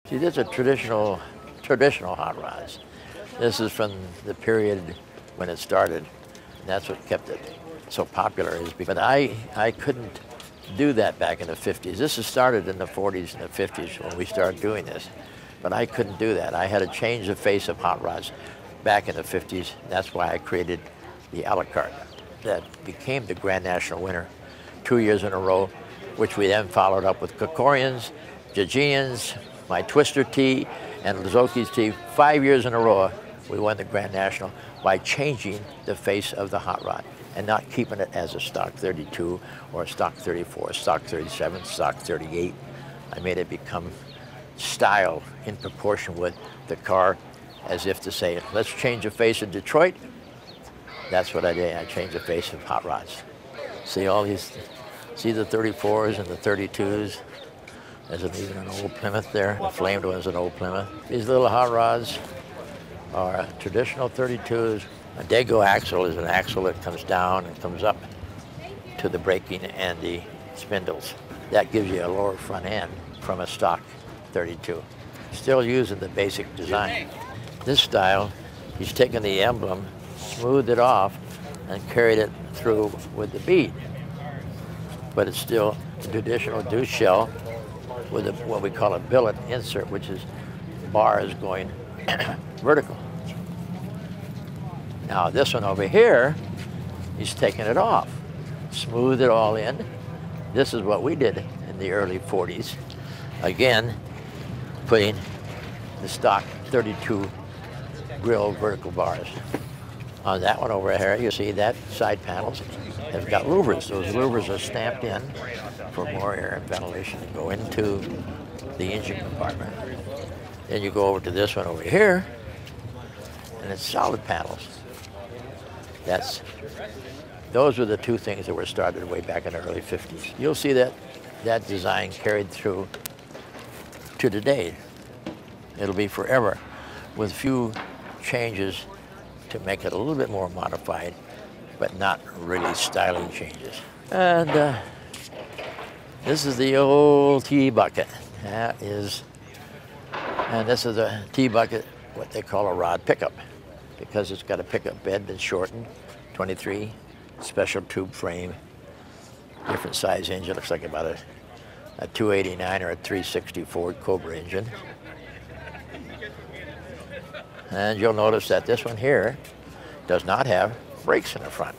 See, this is a traditional hot rods. This is from the period when it started. And that's what kept it so popular. But I couldn't do that back in the 50s. This has started in the 40s and the 50s when we started doing this. But I couldn't do that. I had to change the face of hot rods back in the 50s. That's why I created the a la carte. That became the Grand National winner 2 years in a row, which we then followed up with Kokorians, Georgians, my Twister T, and Lizoki's T. 5 years in a row, we won the Grand National by changing the face of the hot rod and not keeping it as a stock 32 or a stock 34, stock 37, stock 38. I made it become style in proportion with the car, as if to say, let's change the face of Detroit. That's what I did. I changed the face of hot rods. See all these, see the 34s and the 32s? There's even an old Plymouth there. The flamed one's an old Plymouth. These little hot rods are traditional 32s. A Dago axle is an axle that comes down and comes up to the braking and the spindles. That gives you a lower front end from a stock 32. Still using the basic design. This style, he's taken the emblem, smoothed it off, and carried it through with the bead. But it's still a traditional deuce shell with what we call a billet insert, which is bars going vertical. Now this one over here, he's taken it off, smoothed it all in. This is what we did in the early 40s. Again, putting the stock 32 grill vertical bars. On that one over here, you see that side panels have got louvers. Those louvers are stamped in for more air and ventilation to go into the engine compartment. Then you go over to this one over here, and it's solid panels. Those were the two things that were started way back in the early 50s. You'll see that design carried through to today. It'll be forever, with few changes to make it a little bit more modified, but not really styling changes. And this is the old T-bucket. And this is a T-bucket, what they call a rod pickup, because it's got a pickup bed that's shortened, 23, special tube frame, different size engine. Looks like about a 289 or a 360 Ford Cobra engine. And you'll notice that this one here does not have brakes in the front.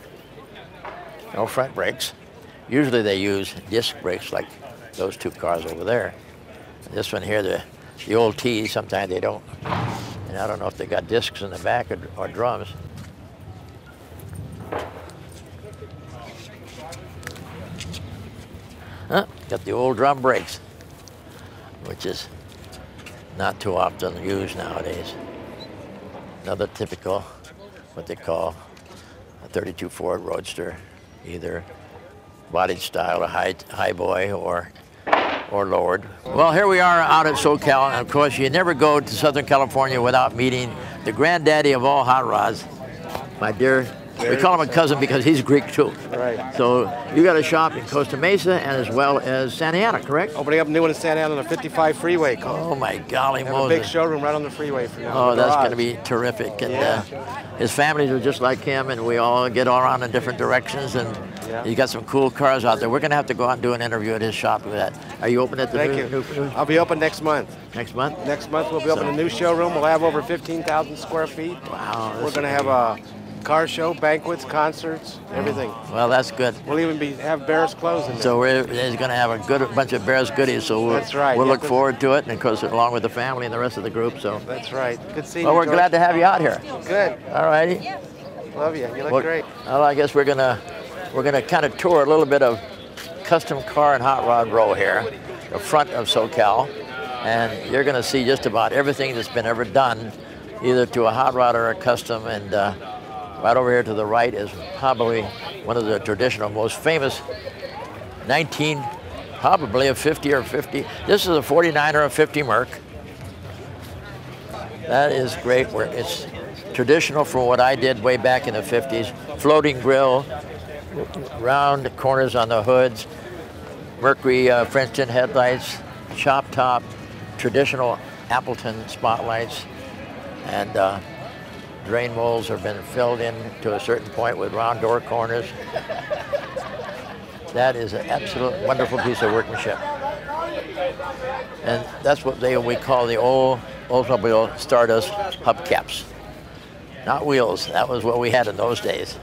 No front brakes. Usually they use disc brakes like those two cars over there. This one here, the old T, sometimes they don't. And I don't know if they got discs in the back or drums. Got the old drum brakes, which is not too often used nowadays. Another typical, what they call a 32 Ford Roadster, either bodied style, a high boy, or lowered. Well, here we are out at SoCal, and of course you never go to Southern California without meeting the granddaddy of all hot rods, my dear. We call him a cousin because he's Greek too. Right. So you got a shop in Costa Mesa and as well as Santa Ana, correct? Opening up a new one in Santa Ana on the 55 freeway. Oh my golly, Have a big showroom right on the freeway for now. Oh, that's going to be terrific. And his families are just like him, and we all get all around in different directions. And he's got some cool cars out there. We're going to have to go out and do an interview at his shop with that. Are you open at the new? I'll be open next month. Next month? Next month we'll be opening a new showroom. We'll have over 15,000 square feet. Wow. We're going to have a car show, banquets, concerts, everything. Well, that's good. We'll even have Barris clothes in there. So we're going to have a bunch of Barris goodies. So that's right. We'll look forward to it, and of course, along with the family and the rest of the group. So that's right. Good seeing you. Well, we're glad to have you out here. Good. All righty. Love you. You look great. Well, I guess we're gonna kind of tour a little bit of custom car and hot rod row here, the front of SoCal, and you're gonna see just about everything that's been ever done, either to a hot rod or a custom. And right over here to the right is probably one of the traditional, most famous probably a 50 or 50. This is a 49 or a 50 Merc. That is great work. It's traditional from what I did way back in the 50s. Floating grill, round corners on the hoods, Mercury French tin headlights, chop top, traditional Appleton spotlights, and drain molds have been filled in to a certain point with round door corners. That is an absolute wonderful piece of workmanship. And that's what we call the old Oldsmobile Stardust hubcaps. Not wheels, that was what we had in those days.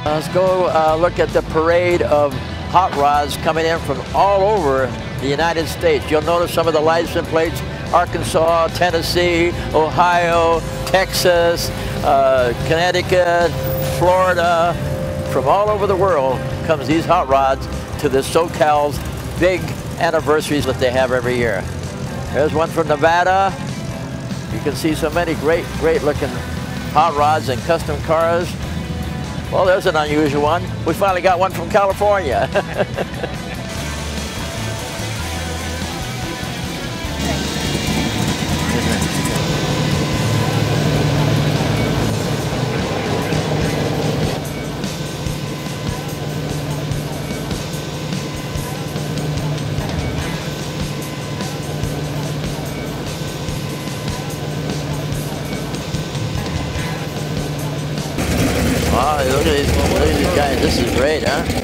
Let's go look at the parade of hot rods coming in from all over the United States. You'll notice some of the license plates: Arkansas, Tennessee, Ohio, Texas, Connecticut, Florida. From all over the world comes these hot rods to the SoCal's big anniversaries that they have every year. There's one from Nevada. You can see so many great looking hot rods and custom cars. Well, there's an unusual one. We finally got one from California. Wow, look at these guys. This is great, huh?